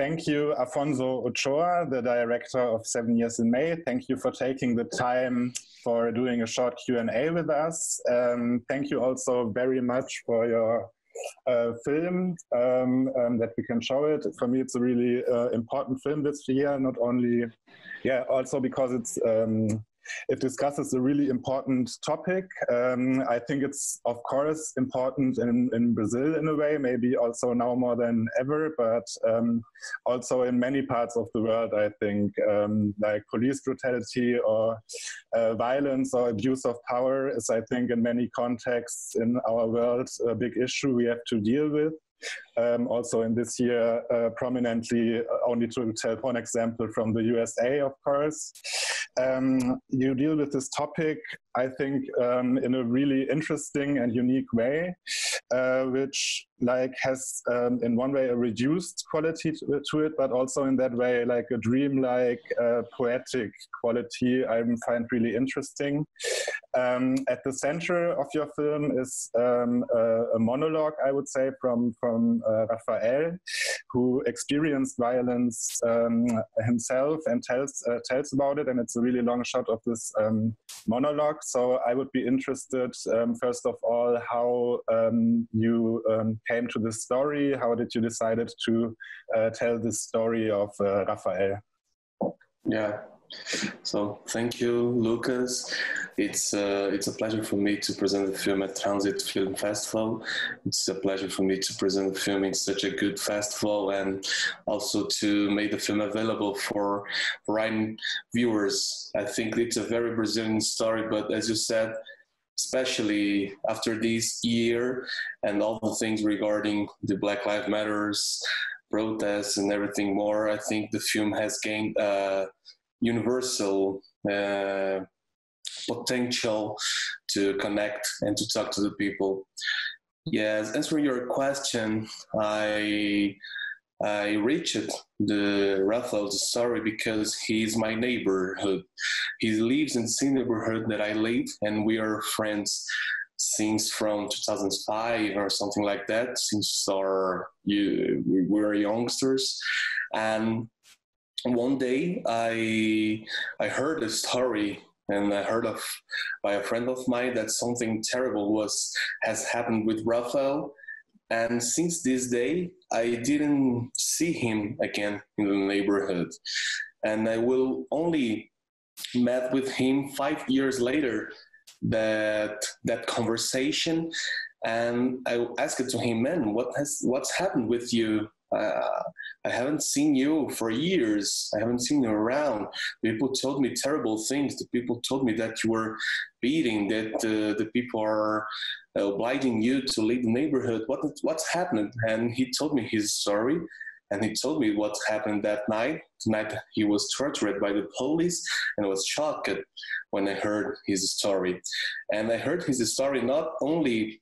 thank you, Affonso Uchôa, the director of 7 Years in May. Thank you for taking the time for doing a short Q&A with us. Thank you also very much for your film that we can show it. For me, it's a really important film this year, not only, also because it discusses a really important topic. I think it's, of course, important in Brazil in a way, maybe also now more than ever, but also in many parts of the world, I think, like police brutality or violence or abuse of power is, I think, in many contexts in our world, a big issue we have to deal with. Also in this year, prominently, only to tell one example from the USA, of course. You deal with this topic, I think, in a really interesting and unique way, which has in one way a reduced quality to it, but also in that way like a dreamlike, poetic quality I find really interesting. At the center of your film is a monologue, I would say, from Raphael, who experienced violence himself and tells about it, and it's a really long shot of this monologue. So I would be interested, first of all, how you came to this story. How did you decide to tell this story of Raphael? Yeah. So thank you, Lucas. It's a pleasure for me to present the film at Transit Film Festival. It's a pleasure for me to present the film in such a good festival, and also to make the film available for foreign viewers. I think it's a very Brazilian story, but as you said, especially after this year and all the things regarding the Black Lives Matters protests and everything more, I think the film has gained universal potential to connect and to talk to the people. Yes, answering your question, I reached the Raphael's story because he's my neighborhood. He lives in the same neighborhood that I live, and we are friends since from 2005 or something like that, since we were youngsters. And one day I heard a story, and I heard by a friend of mine that something terrible has happened with Raphael. And since this day, I didn't see him again in the neighborhood. And I will only met with him 5 years later, that conversation. And I asked to him, man, what's happened with you? I haven't seen you for years. I haven't seen you around. People told me terrible things. The people told me that you were beating, that the people are obliging you to leave the neighborhood. What's happened? And he told me his story, and he told me what happened that night. Tonight he was tortured by the police, and I was shocked when I heard his story. And I heard his story not only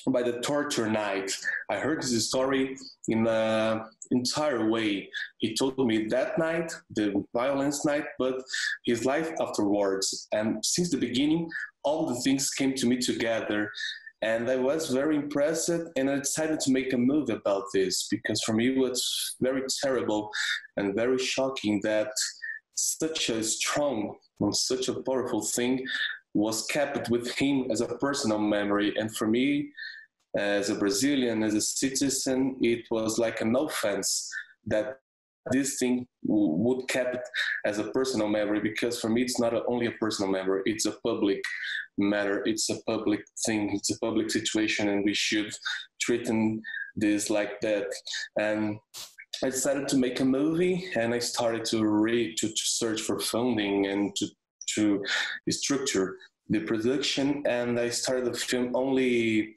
by the torture night. I heard his story in an entire way. He told me that night, the violence night, but his life afterwards. And since the beginning, all the things came to me together. And I was very impressed, and I decided to make a movie about this, because for me it was very terrible and very shocking that such a strong and such a powerful thing was kept with him as a personal memory. And for me, as a Brazilian, as a citizen, it was like an offense that this thing would kept as a personal memory, because for me it's not only a personal memory, it's a public matter, it's a public thing, it's a public situation, and we should treat this like that. And I decided to make a movie, and I started to search for funding and to structure the production, and I started the film only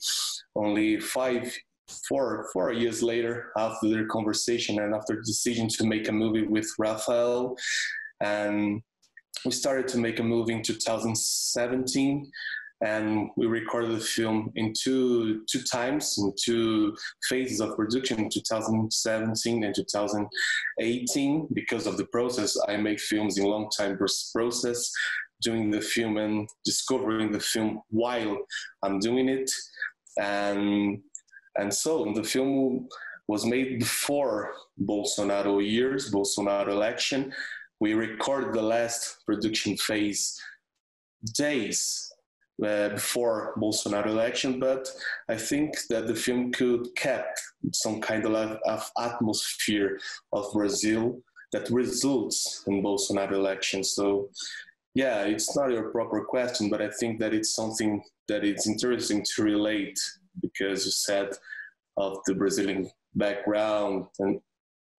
4 years later, after the conversation and after the decision to make a movie with Raphael. And we started to make a movie in 2017, and we recorded the film in two times, in 2 phases of production, in 2017 and 2018. Because of the process, I make films in long time process, doing the film and discovering the film while I'm doing it. And so the film was made before Bolsonaro election. We recorded the last production phase days before Bolsonaro election, but I think that the film could kept some kind of atmosphere of Brazil that results in Bolsonaro election. So yeah, it's not your proper question, but I think that it's something that it's interesting to relate, because you said of the Brazilian background, and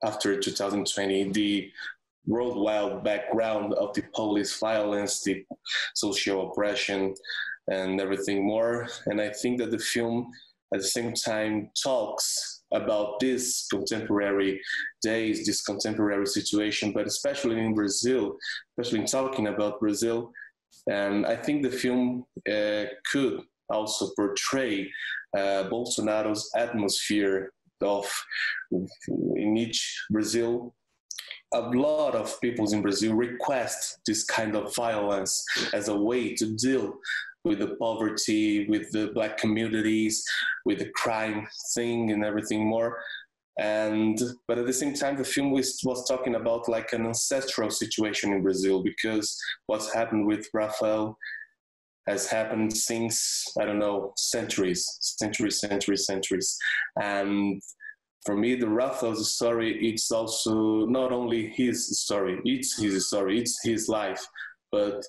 after 2020, the worldwide background of the police violence, the social oppression, and everything more. And I think that the film at the same time talks about this contemporary days, this contemporary situation, but especially in Brazil, especially in talking about Brazil. And I think the film could also portray Bolsonaro's atmosphere of, in each Brazil, a lot of people in Brazil request this kind of violence as a way to deal with the poverty, with the Black communities, with the crime thing and everything more. But at the same time, the film was talking about like an ancestral situation in Brazil, because what's happened with Rafael has happened since, I don't know, centuries. And for me, the Rafael's story, it's also not only his story, it's his life, but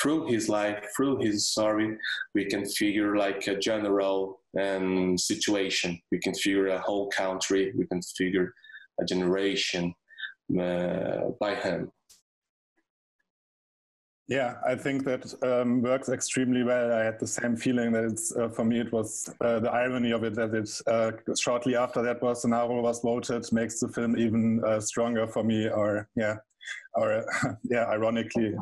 through his life, through his story, we can figure like a general situation. We can figure a whole country, we can figure a generation by him. Yeah, I think that works extremely well. I had the same feeling that it's, for me, it was the irony of it, that it shortly after that Bolsonaro was voted makes the film even stronger for me, ironically.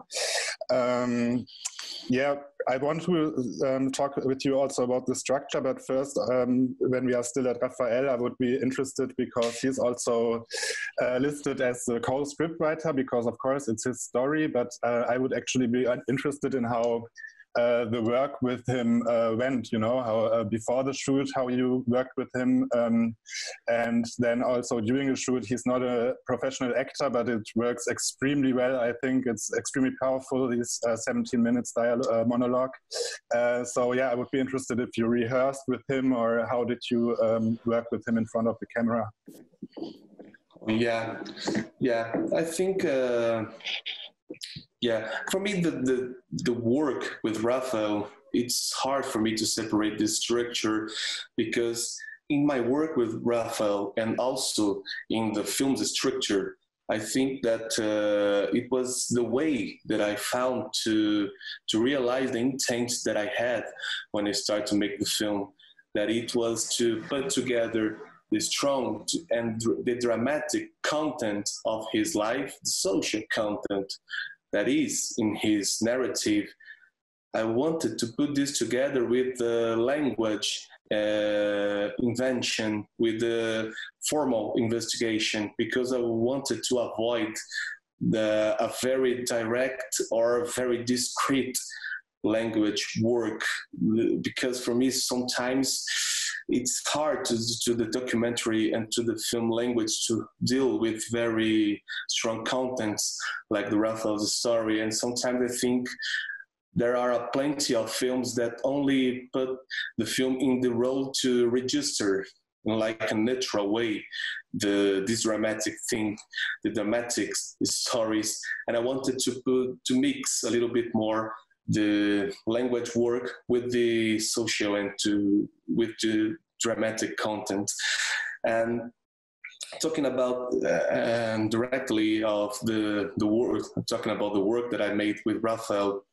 I want to talk with you also about the structure, but first, when we are still at Rafael, I would be interested, because he's also listed as the co-scriptwriter, because of course it's his story, but I would actually be interested in how the work with him went, how before the shoot, how you worked with him, and then also during the shoot. He's not a professional actor, but it works extremely well. I think it's extremely powerful, these 17 minutes monologue. I would be interested if you rehearsed with him, or how did you work with him in front of the camera? Yeah, I think for me, the work with Rafael, it's hard for me to separate this structure, because in my work with Rafael and also in the film's structure, I think that it was the way that I found to realize the intent that I had when I started to make the film, that it was to put together the strong and the dramatic content of his life, the social content that is in his narrative. I wanted to put this together with the language invention, with the formal investigation, because I wanted to avoid a very direct or very discreet language work, because for me sometimes it's hard to the documentary and to the film language to deal with very strong contents like the Rafael's story. And sometimes I think there are plenty of films that only put the film in the role to register in like a natural way this dramatic thing, the dramatic stories. And I wanted to mix a little bit more the language work with the social and with the dramatic content. And talking about directly of the work, talking about the work that I made with Rafael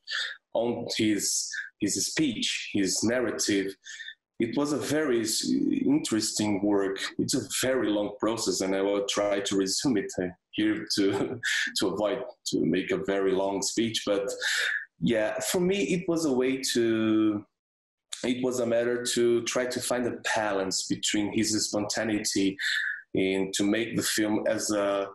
on his speech, his narrative, it was a very interesting work. It's a very long process, and I will try to resume it here to avoid to make a very long speech. But yeah, for me, it was a matter to try to find a balance between his spontaneity and to make the film as a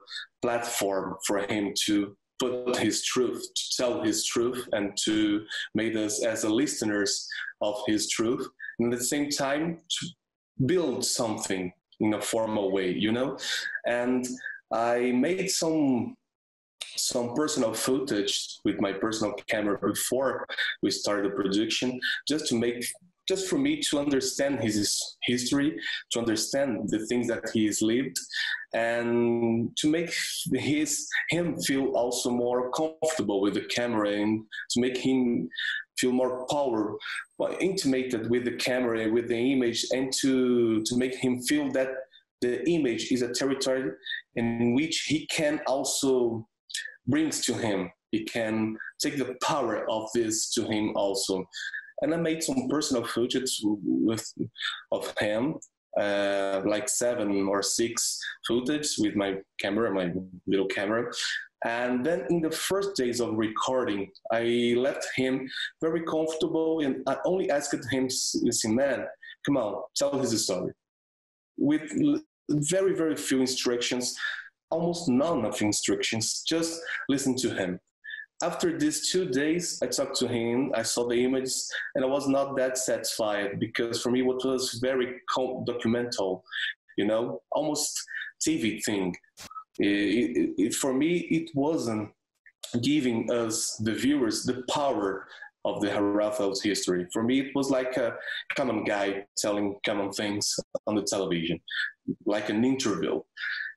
platform for him to put his truth, to tell his truth, and to make us as listeners of his truth, and at the same time to build something in a formal way, you know. And I made some personal footage with my personal camera before we started the production, just for me to understand his history, to understand the things that he has lived, and to make him feel also more comfortable with the camera, and to make him feel more intimated with the camera, with the image, and to make him feel that the image is a territory in which he can also brings to him. He can take the power of this to him also. And I made some personal footage of him, like 7 or 6 footage with my camera, my little camera. And then in the first days of recording, I left him very comfortable, and I only asked him, man, come on, tell his story. With very, very few instructions, almost none of instructions, just listen to him. After these 2 days, I talked to him, I saw the images, and I was not that satisfied, because for me, what was very documental, you know, almost TV thing. For me, it wasn't giving us, the viewers, the power of the Raphael's history. For me, it was like a common guy telling common things on the television, like an interview.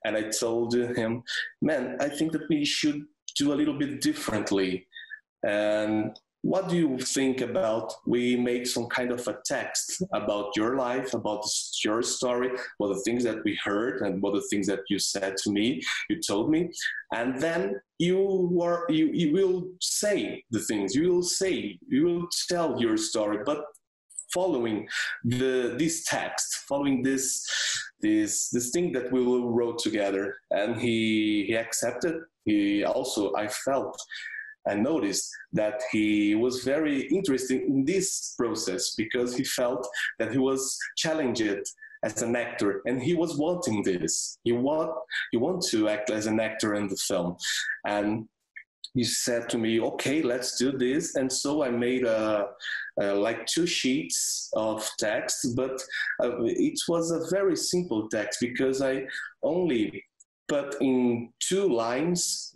And I told him, man, I think that we should do a little bit differently. And what do you think about we make some kind of a text about your life, about your story, about the things that we heard and about the things that you said to me, you told me, and then you will say the things, you will tell your story, but following this text, following this thing that we will wrote together. And he accepted. He also, I noticed that he was very interested in this process, because he felt that he was challenged as an actor, and he was wanting this. He want to act as an actor in the film. And he said to me, okay, let's do this. And so I made like 2 sheets of text, but it was a very simple text, because I only put in 2 lines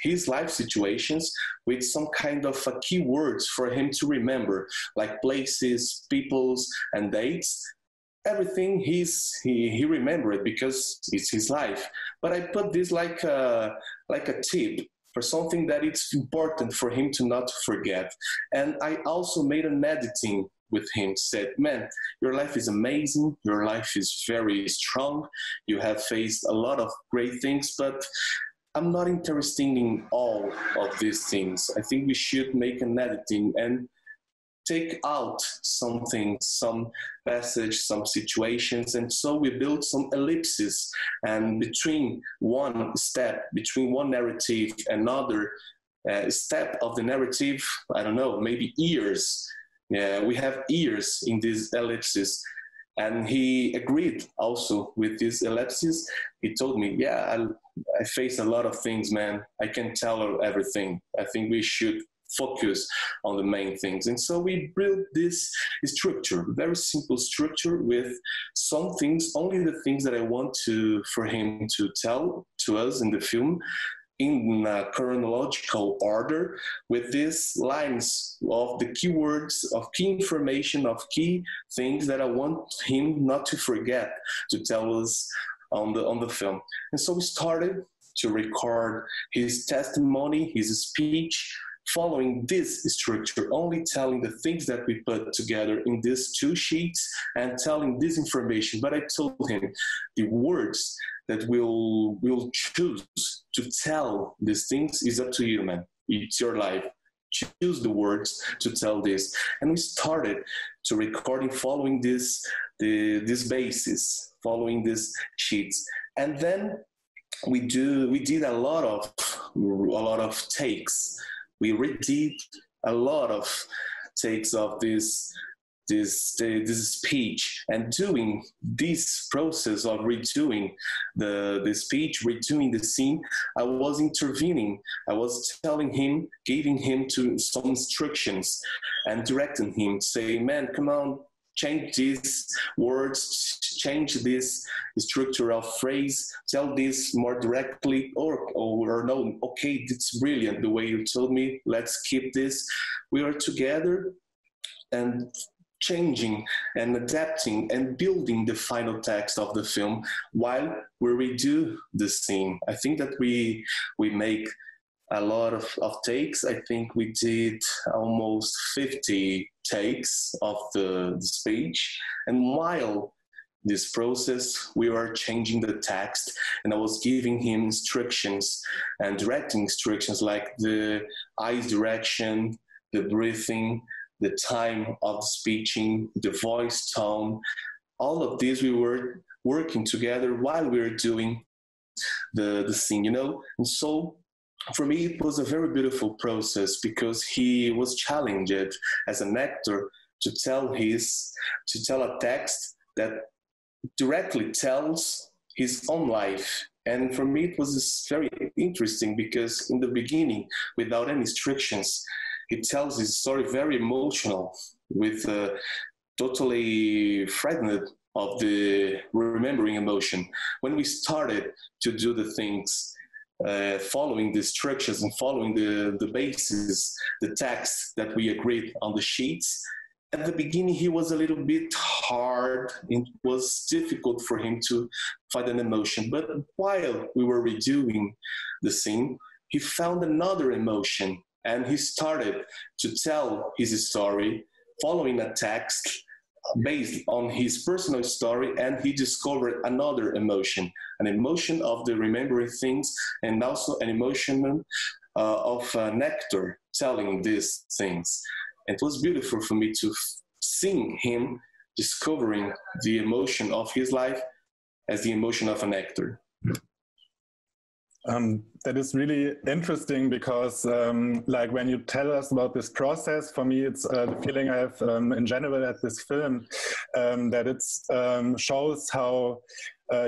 his life situations with some kind of keywords for him to remember, like places, peoples, and dates. Everything he remembered, because it's his life. But I put this like a tip for something that it's important for him to not forget. And I also made an editing with him, said, man, your life is amazing, your life is very strong, you have faced a lot of great things, but I'm not interested in all of these things. I think we should make an editing and take out something, some passage, some situations. And so we built some ellipses, and between one narrative and another step of the narrative, I don't know, maybe years. Yeah, we have years in these ellipses. And he agreed also with these ellipses. He told me, yeah, I face a lot of things, man. I can tell everything. I think we should focus on the main things. And so we built this structure, very simple structure, with some things, only the things that I want for him to tell to us in the film, in a chronological order, with these lines of the keywords, of key information, of key things that I want him not to forget to tell us on the film. And so we started to record his testimony, his speech, following this structure, only telling the things that we put together in these 2 sheets and telling this information. But I told him the words that we'll choose to tell these things is up to you, man. It's your life. Choose the words to tell this. And we started to recording following this basis, following these sheets. And then we did a lot of takes. We redid a lot of takes of this speech, and doing this process of redoing the speech, redoing the scene, I was intervening. I was telling him, giving him some instructions, and directing him, saying, man, come on, change these words, change this structural phrase, tell this more directly, or no, okay, it's brilliant the way you told me, let's keep this. We are together and changing and adapting and building the final text of the film while we redo the scene. I think that we make a lot of takes. I think we did almost 50 takes of the speech. And while this process, we were changing the text, and I was giving him instructions and directing instructions like the eyes direction, the breathing, the time of the speaking, the voice tone. All of these we were working together while we were doing the scene, you know? And so for me, it was a very beautiful process because he was challenged as an actor to tell a text that directly tells his own life. And for me, it was very interesting because in the beginning, without any instructions, he tells his story very emotional, with totally frightened of the remembering emotion. When we started to do the things, following the structures and following the basis, the text that we agreed on the sheets, at the beginning he was a little bit hard. It was difficult for him to find an emotion. But while we were redoing the scene, he found another emotion. And he started to tell his story following a text based on his personal story, and he discovered another emotion, an emotion of the remembering things, and also an emotion of an actor telling these things. It was beautiful for me to see him discovering the emotion of his life as the emotion of an actor. That is really interesting because like when you tell us about this process, for me it's the feeling I have in general at this film, that it shows how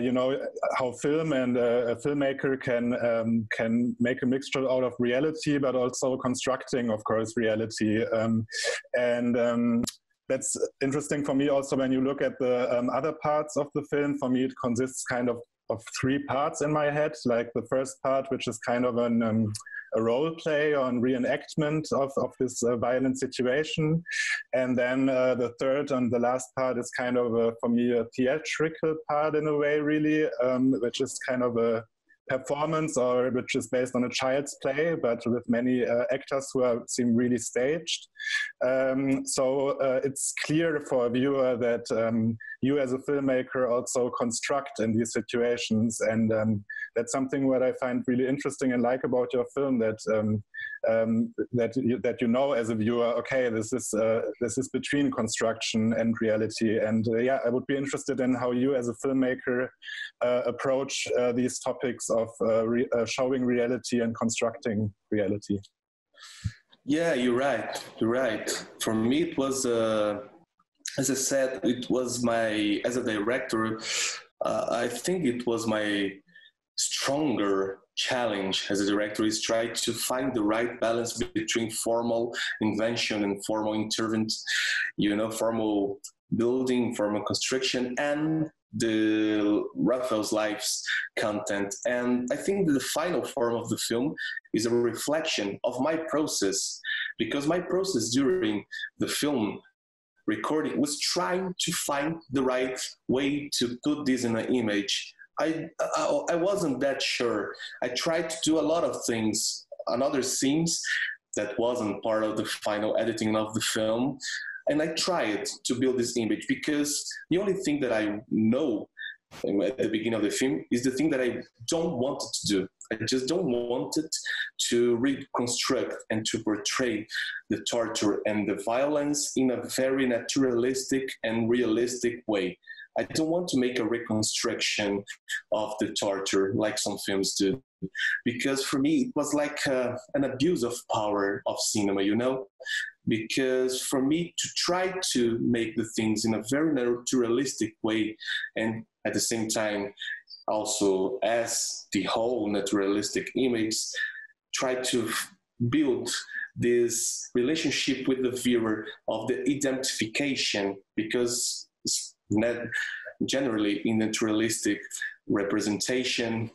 you know, how film and a filmmaker can make a mixture out of reality, but also constructing, of course, reality. That's interesting for me also when you look at the other parts of the film. For me, it consists kind of three parts in my head. Like the first part, which is kind of a role play on reenactment of this violent situation. And then the third and the last part is kind of, for me, a theatrical part in a way, really, which is kind of a performance, or which is based on a child's play, but with many actors who seem really staged. So it's clear for a viewer that you as a filmmaker also construct in these situations, and that's something what I find really interesting and like about your film, that that you know as a viewer, okay, this is between construction and reality. And yeah, I would be interested in how you as a filmmaker approach these topics of showing reality and constructing reality. Yeah, you're right. You're right. For me, it was, as I said, it was as a director, I think it was my stronger challenge as a director, is try to find the right balance between formal invention and formal intervention, formal building, formal construction, and the Raphael's life's content. And I think the final form of the film is a reflection of my process, because my process during the film recording was trying to find the right way to put this in an image. I wasn't that sure. I tried to do a lot of things on other scenes that wasn't part of the final editing of the film. And I tried to build this image, because the only thing that I know at the beginning of the film is the thing that I don't want it to do. I just don't want it to reconstruct and to portray the torture and the violence in a very naturalistic and realistic way. I don't want to make a reconstruction of the torture like some films do, because for me it was like an abuse of power of cinema, because for me to try to make the things in a very naturalistic way, and at the same time also as the whole naturalistic image, try to build this relationship with the viewer of the identification, because it's not generally in naturalistic representation,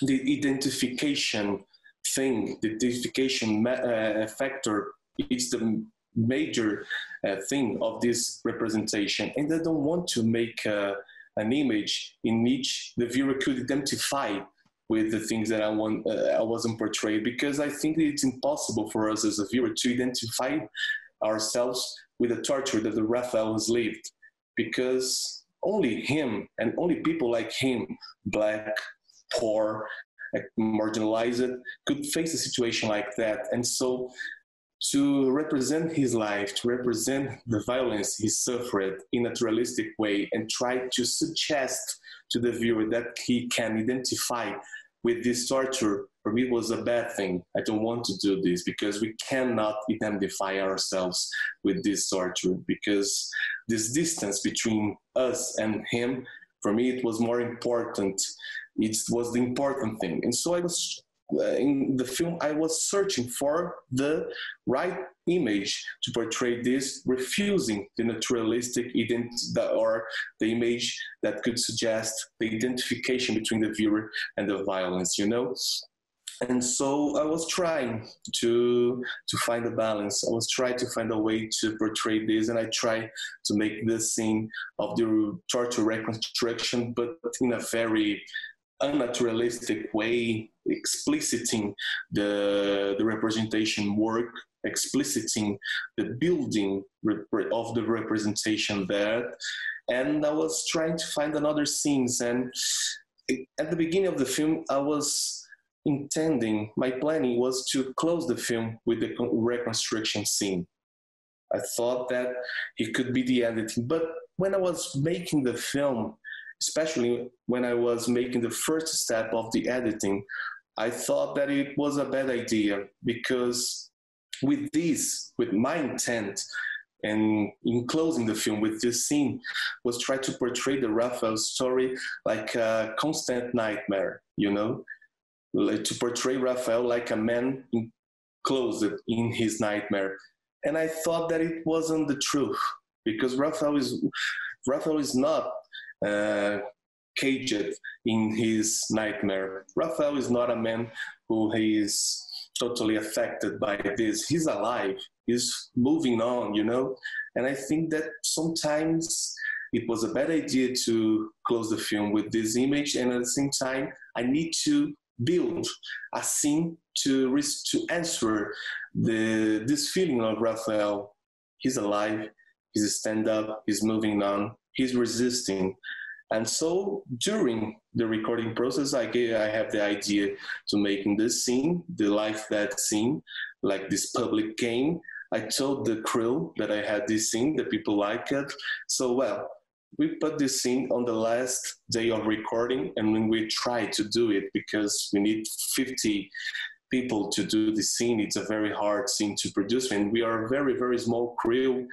the identification thing, the identification factor is the major thing of this representation. And I don't want to make an image in which the viewer could identify with the things that I wasn't portrayed, because I think it's impossible for us as a viewer to identify ourselves with the torture that the Raphael has lived, because only him and only people like him, black, poor, marginalized, could face a situation like that. And so to represent his life, to represent the violence he suffered in a naturalistic way, and try to suggest to the viewer that he can identify with this torture, for me was a bad thing. I don't want to do this, because we cannot identify ourselves with this torture, because this distance between us and him, for me, it was more important. It was the important thing. And so I was, in the film, I was searching for the right image to portray this, refusing the naturalistic or the image that could suggest the identification between the viewer and the violence, you know? And so I was trying to find a balance. I was trying to find a way to portray this, and I tried to make this scene of the torture reconstruction, but in a very unnaturalistic way, expliciting the representation work, expliciting the building of the representation there. And I was trying to find another scenes. And at the beginning of the film, I was intending, my planning was to close the film with the reconstruction scene. I thought that it could be the editing. But when I was making the film, especially when I was making the first step of the editing, I thought that it was a bad idea, because with my intent, and in closing the film with this scene, was try to portray the Raphael story like a constant nightmare, you know? Like to portray Raphael like a man enclosed in his nightmare. And I thought that it wasn't the truth, because Raphael is not caged in his nightmare. Raphael is not a man who is totally affected by this. He's alive. He's moving on, you know? And I think that sometimes it was a bad idea to close the film with this image, and at the same time, I need to build a scene to answer this feeling of Raphael. He's alive, he's stand up, he's moving on, he's resisting. And so during the recording process, I have the idea to making this scene, the life that scene, like this public game. I told the crew that I had this scene, that people like it. So, well, we put this scene on the last day of recording, and when we try to do it, because we need 50 people to do the scene, it's a very hard scene to produce. And we are a very, very small crew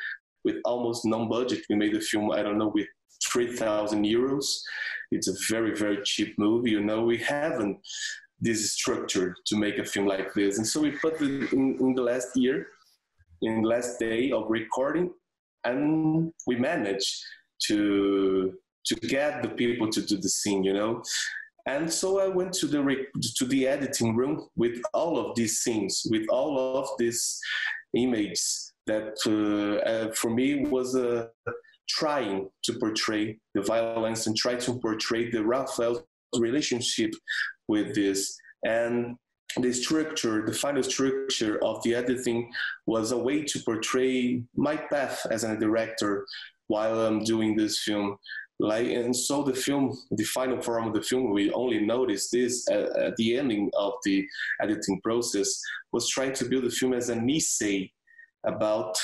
with almost no budget. We made the film, I don't know, with 3,000 euros. It's a very, very cheap movie. You know, we haven't this structure to make a film like this. And so we put it in the last year, in the last day of recording, and we managed to get the people to do the scene, you know. And so I went to the editing room with all of these scenes, with all of these images that for me was trying to portray the violence and try to portray the Raphael's relationship with this. And the structure, the final structure of the editing was a way to portray my path as a director while I'm doing this film. And so the film, the final form of the film, we only noticed this at the ending of the editing process, was trying to build the film as an essay about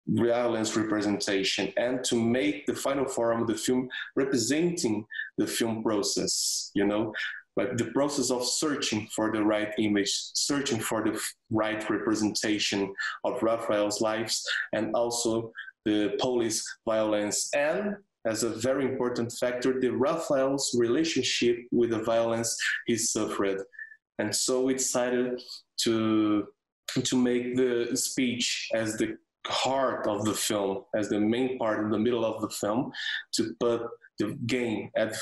violence representation, and to make the final form of the film representing the film process, you know, like the process of searching for the right image, searching for the right representation of Raphael's lives, and also the police violence, and as a very important factor, the Raphael's relationship with the violence he suffered. And so we decided to to make the speech as the heart of the film, as the main part in the middle of the film, to put the game at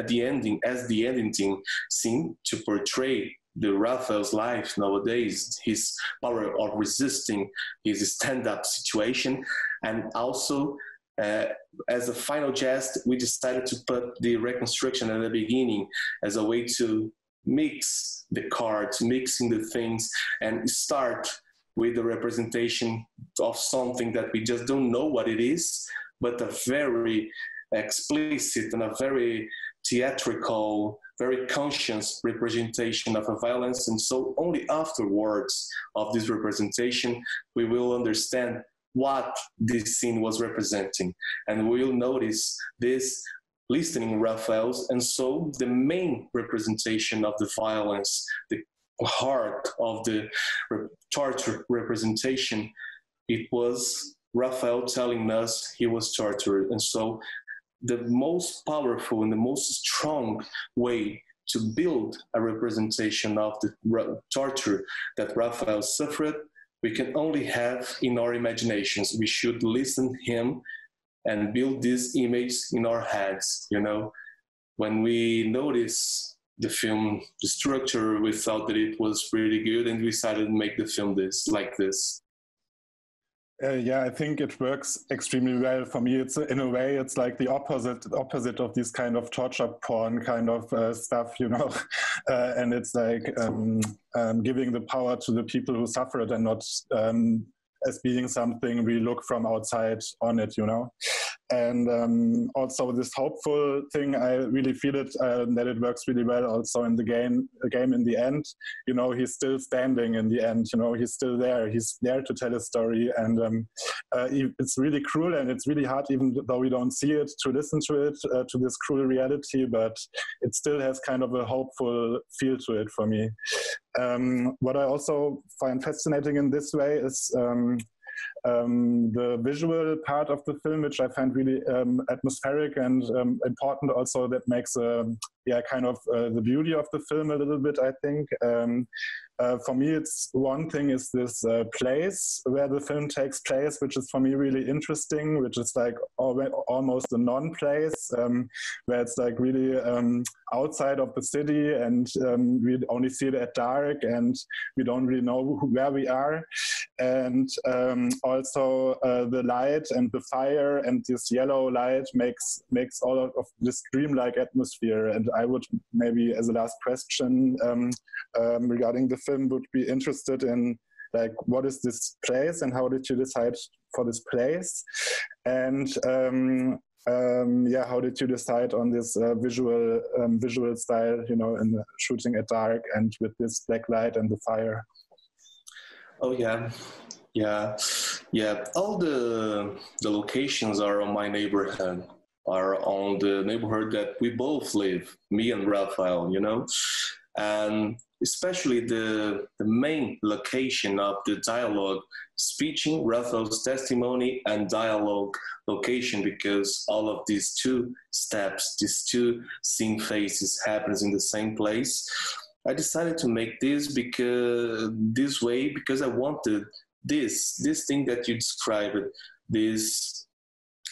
the ending as the ending scene, to portray the Raphael's life nowadays, his power of resisting his stand-up situation, and also as a final jest, we decided to put the reconstruction at the beginning as a way to mix the cards, mixing the things, and start with the representation of something that we just don't know what it is, but a very explicit and a very theatrical, very conscious representation of a violence. And so only afterwards of this representation, we will understand what this scene was representing. And we'll notice this listening Raphael's, and so the main representation of the violence, the heart of the torture representation, it was Raphael telling us he was tortured. And so the most powerful and the most strong way to build a representation of the torture that Raphael suffered, we can only have in our imaginations. We should listen him and build this image in our heads. You know, when we notice the film, the structure, we thought that it was pretty good, and we decided to make the film like this. Yeah, I think it works extremely well. For me, it's in a way, it's like the opposite of this kind of torture porn kind of stuff, you know. And it's like giving the power to the people who suffer it, and not as being something we look from outside on it, you know. And also this hopeful thing, I really feel it, that it works really well also in the game in the end. You know, he's still standing in the end, you know, he's still there. He's there to tell a story. And it's really cruel, and it's really hard, even though we don't see it, to listen to it, to this cruel reality, but it still has kind of a hopeful feel to it for me. What I also find fascinating in this way is the visual part of the film, which I find really atmospheric and important also, that makes kind of the beauty of the film a little bit, I think. For me, it's one thing is this place where the film takes place, which is for me really interesting, which is like almost a non-place, where it's like really outside of the city, and we only see it at dark, and we don't really know where we are. And also the light and the fire and this yellow light makes all of this dreamlike atmosphere. And I would maybe, as a last question regarding the film, would be interested in, like, what is this place and how did you decide for this place? And how did you decide on this visual style, you know, in the shooting at dark and with this black light and the fire? Oh yeah. All the locations are on my neighborhood, are on the neighborhood that we both live, me and Raphael, you know, and especially the main location of the dialogue, speeching, Raphael's testimony, and dialogue location, because all of these two steps, these two scene phases happens in the same place. I decided to make this because I wanted this thing that you described, this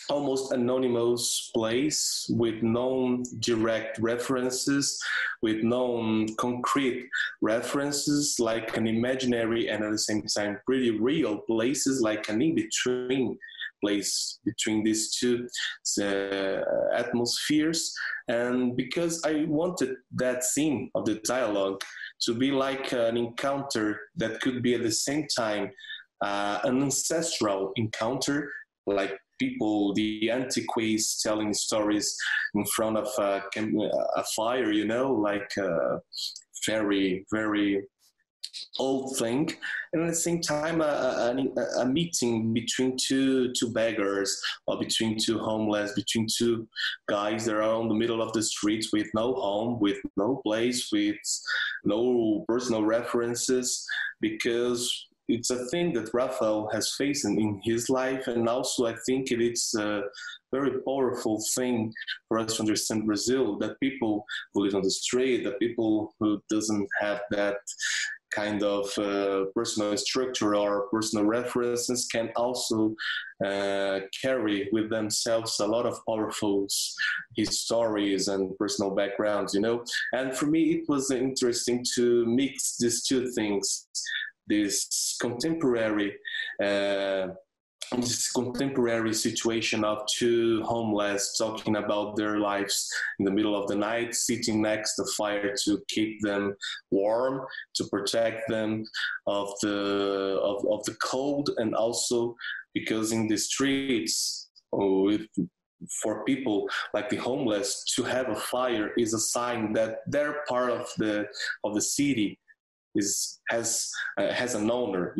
almost anonymous place with no direct references, with no concrete references, like an imaginary and at the same time pretty real places, like an in-between place between these two atmospheres. And because I wanted that scene of the dialogue to be like an encounter that could be at the same time an ancestral encounter, like people, the antiques telling stories in front of a fire, you know, like a very, very old thing, and at the same time a meeting between two beggars, or between two homeless, between two guys that are on the middle of the streets with no home, with no place, with no personal references, because it's a thing that Raphael has faced in his life. And also I think it's a very powerful thing for us to understand Brazil, that people who live on the street, that people who doesn't have that kind of personal structure or personal references can also carry with themselves a lot of powerful stories and personal backgrounds, And for me, it was interesting to mix these two things, this contemporary situation of two homeless talking about their lives in the middle of the night, sitting next to the fire to keep them warm, to protect them of the cold, and also because in the streets for people like the homeless to have a fire is a sign that they're part of the city, has an owner,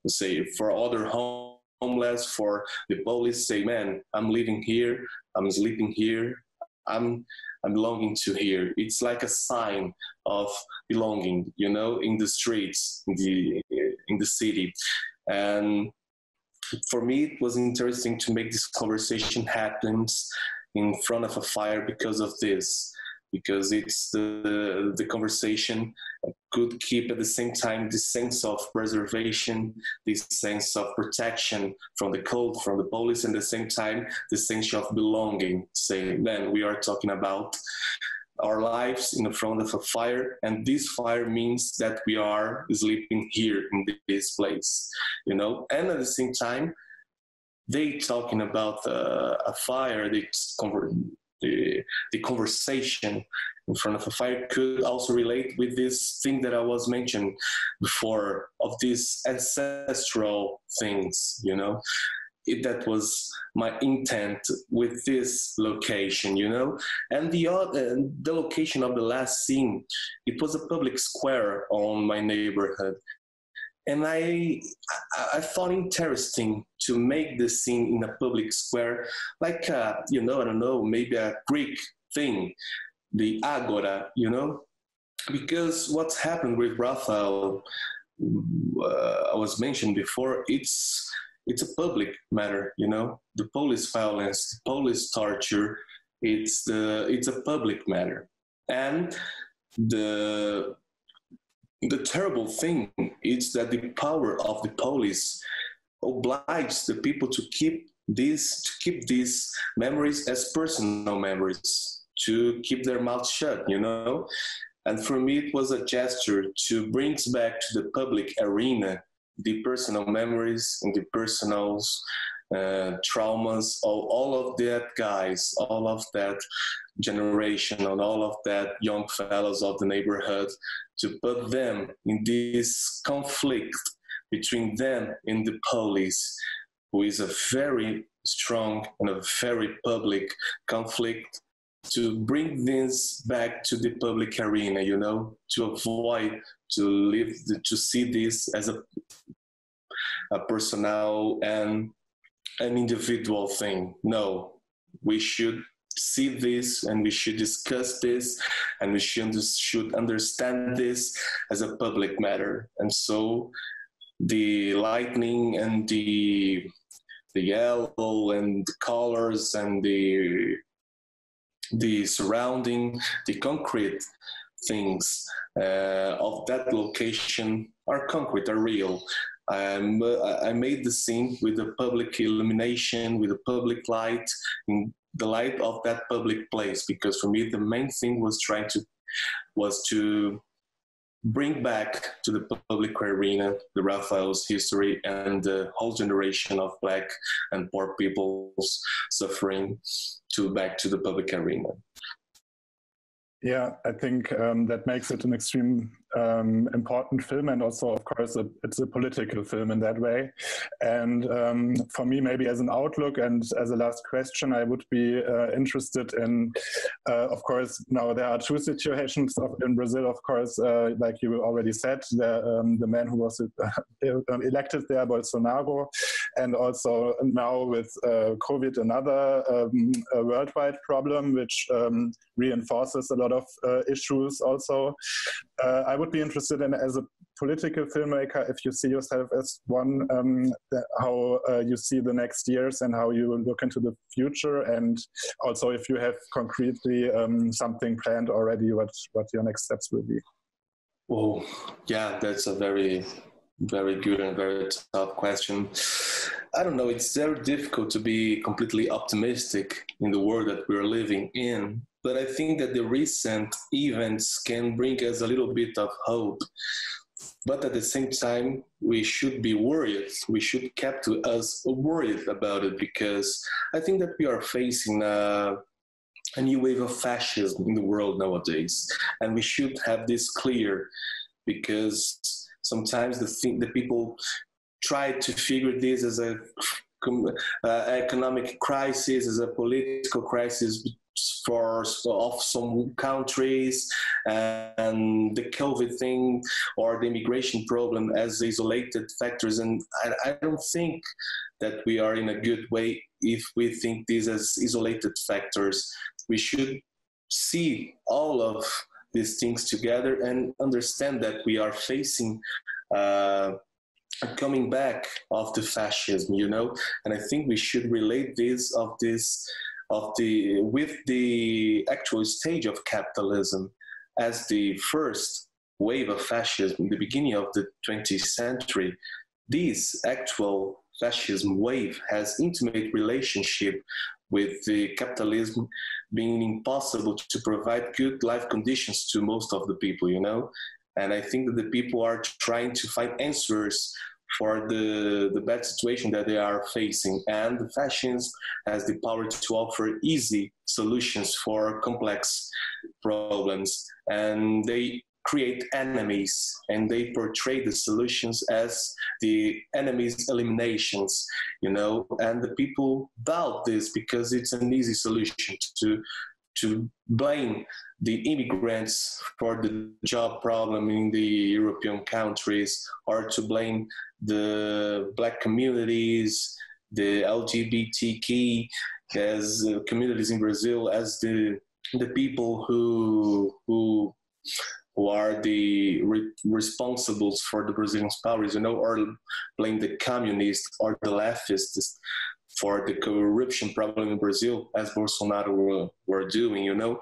say for other homeless, for the police say, man, I'm living here, I'm sleeping here, I'm belonging to here. It's like a sign of belonging, in the streets, in the city. And for me, it was interesting to make this conversation happen in front of a fire because of this, because it's the conversation could keep at the same time this sense of preservation, this sense of protection from the cold, from the police, and at the same time, the sense of belonging, saying, man, we are talking about our lives in front of a fire, and this fire means that we are sleeping here in this place, And at the same time, they talking about a fire, the conversation in front of a fire could also relate with this thing that I was mentioning before, of these ancestral things, That was my intent with this location, And the location of the last scene, it was a public square on my neighborhood. And I thought interesting to make the scene in a public square, like, I don't know, maybe a Greek thing, the agora, because what's happened with Raphael, I was mentioned before, it's a public matter, the police violence, the police torture, it's a public matter. And the terrible thing is that the power of the police obliges the people to keep these memories as personal memories, to keep their mouths shut, And for me, it was a gesture to bring back to the public arena the personal memories and the personal traumas, all of that guys, all of that generation, and all of that young fellows of the neighborhood, to put them in this conflict between them and the police, who is a very strong and a very public conflict, to bring this back to the public arena, to avoid to see this as a personal and an individual thing. No, we should see this and we should discuss this and we should understand this as a public matter. And so the lightning and the yellow and the colors and the surrounding, the concrete things of that location are concrete, are real. I made the scene with the public illumination, with the public light, in the light of that public place, because for me the main thing was to bring back to the public arena the Raphael's history and the whole generation of Black and poor people's suffering back to the public arena. Yeah, I think that makes it an extreme important film, and also, of course, it's a political film in that way. And for me, maybe as an outlook and as a last question, I would be interested in, of course, now there are two situations in Brazil, of course, like you already said, the man who was elected there, Bolsonaro, and also now with COVID, another worldwide problem, which reinforces a lot of issues also. I would be interested in, as a political filmmaker, if you see yourself as one, how you see the next years and how you look into the future, and also if you have concretely something planned already, what your next steps will be. Oh, yeah, that's a very, very good and very tough question. I don't know. It's very difficult to be completely optimistic in the world that we're living in. But I think that the recent events can bring us a little bit of hope. But at the same time, we should be worried. We should keep to us worried about it because I think that we are facing a new wave of fascism in the world nowadays, and we should have this clear because sometimes the people try to figure this as a economic crisis, as a political crisis for of some countries, and the COVID thing or the immigration problem as isolated factors. And I don't think that we are in a good way if we think these as isolated factors. We should see all of these things together and understand that we are facing coming back of the fascism, you know. And I think we should relate this with the actual stage of capitalism as the first wave of fascism in the beginning of the 20th century. This actual fascism wave has intimate relationship with the capitalism being impossible to provide good life conditions to most of the people, you know. And I think that the people are trying to find answers for the bad situation that they are facing. And the fascism has the power to offer easy solutions for complex problems. And they create enemies and they portray the solutions as the enemies' eliminations, you know, and the people doubt this because it's an easy solution to blame the immigrants for the job problem in the European countries, or to blame the Black communities, the LGBTQ as communities in Brazil as the people who are the responsibles for the Brazilian powers, you know, or blame the communists or the leftists for the corruption problem in Brazil, as Bolsonaro were doing, you know.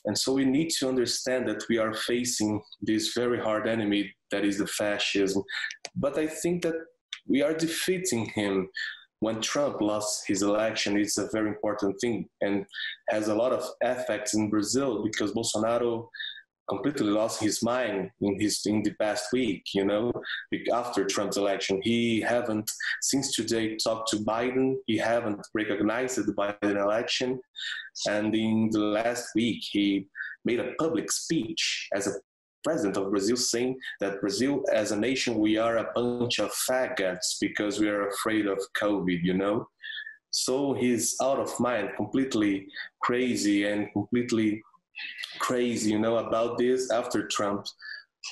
And so we need to understand that we are facing this very hard enemy that is the fascism. But I think that we are defeating him. When Trump lost his election, it's a very important thing and has a lot of effects in Brazil because Bolsonaro completely lost his mind in the past week, you know, after Trump's election. He haven't since today talked to Biden. He haven't recognized the Biden election. And in the last week, he made a public speech as a president of Brazil saying that Brazil as a nation, we are a bunch of faggots because we are afraid of COVID, you know. So he's out of mind, completely crazy and completely crazy, you know, about this after Trump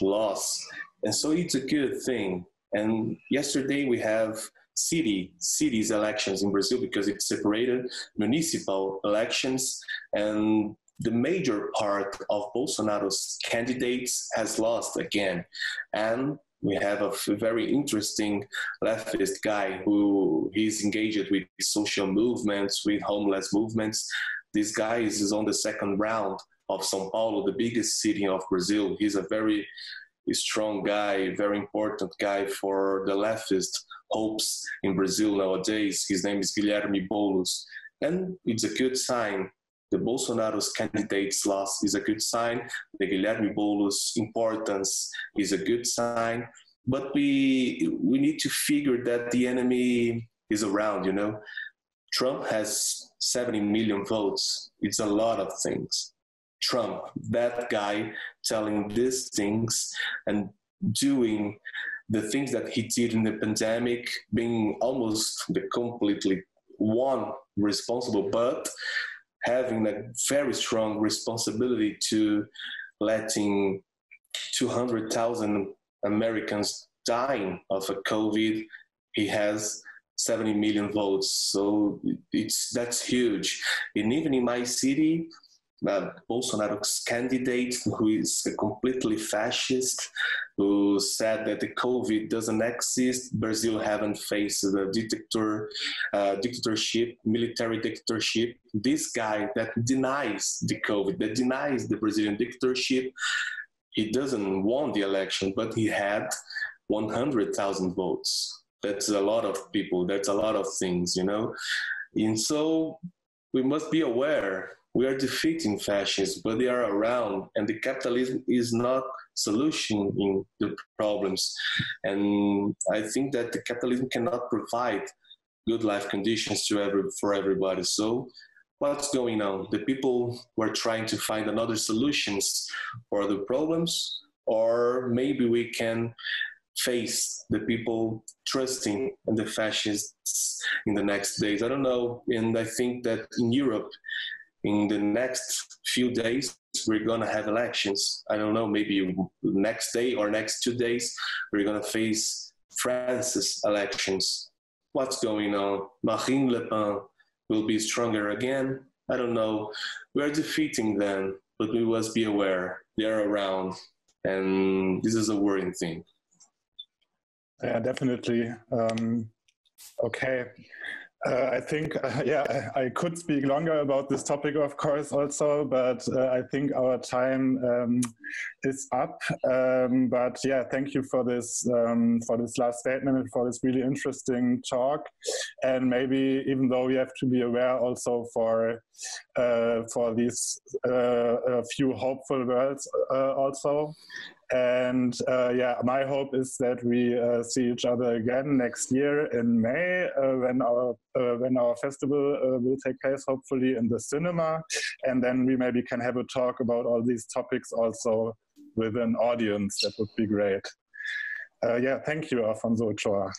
lost. And so it's a good thing. And yesterday we have cities elections in Brazil because it's separated municipal elections, and the major part of Bolsonaro's candidates has lost again. And we have a very interesting leftist guy who is engaged with social movements, with homeless movements. This guy is on the second round of São Paulo, the biggest city of Brazil. He's a very strong guy, very important guy for the leftist hopes in Brazil nowadays. His name is Guilherme Boulos. And it's a good sign. The Bolsonaro's candidate's loss is a good sign. The Guilherme Boulos' importance is a good sign. But we need to figure that the enemy is around, you know. Trump has 70 million votes. It's a lot of things. Trump, that guy telling these things and doing the things that he did in the pandemic, being almost the completely one responsible, but having a very strong responsibility to letting 200,000 Americans dying of a COVID. He has 70 million votes. So that's huge. And even in my city, Bolsonaro's candidate, who is a completely fascist, who said that the COVID doesn't exist. Brazil haven't faced a dictatorship, military dictatorship. This guy that denies the COVID, that denies the Brazilian dictatorship, he doesn't won the election, but he had 100,000 votes. That's a lot of people. That's a lot of things, you know. And so we must be aware we are defeating fascists, but they are around, and the capitalism is not solutioning the problems. And I think that the capitalism cannot provide good life conditions for everybody. So what's going on? The people were trying to find another solutions for the problems, or maybe we can face the people trusting in the fascists in the next days. I don't know. And I think that in Europe, in the next few days, we're going to have elections. I don't know, maybe next day or next 2 days, we're going to face France's elections. What's going on? Marine Le Pen will be stronger again. I don't know. We're defeating them, but we must be aware they're around. And this is a worrying thing. Yeah, definitely. Okay. I think, I could speak longer about this topic, of course, also, but I think our time is up. But yeah, thank you for this last statement and for this really interesting talk. And maybe even though we have to be aware also for these few hopeful words also. And my hope is that we see each other again next year in May when our festival will take place, hopefully in the cinema, and then we maybe can have a talk about all these topics also with an audience. That would be great. Thank you, Affonso Uchôa.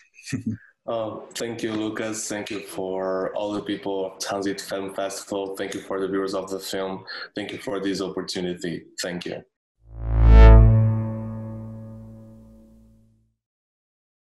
Thank you, Lucas. Thank you for all the people of Transit Film Festival. Thank you for the viewers of the film. Thank you for this opportunity. Thank you.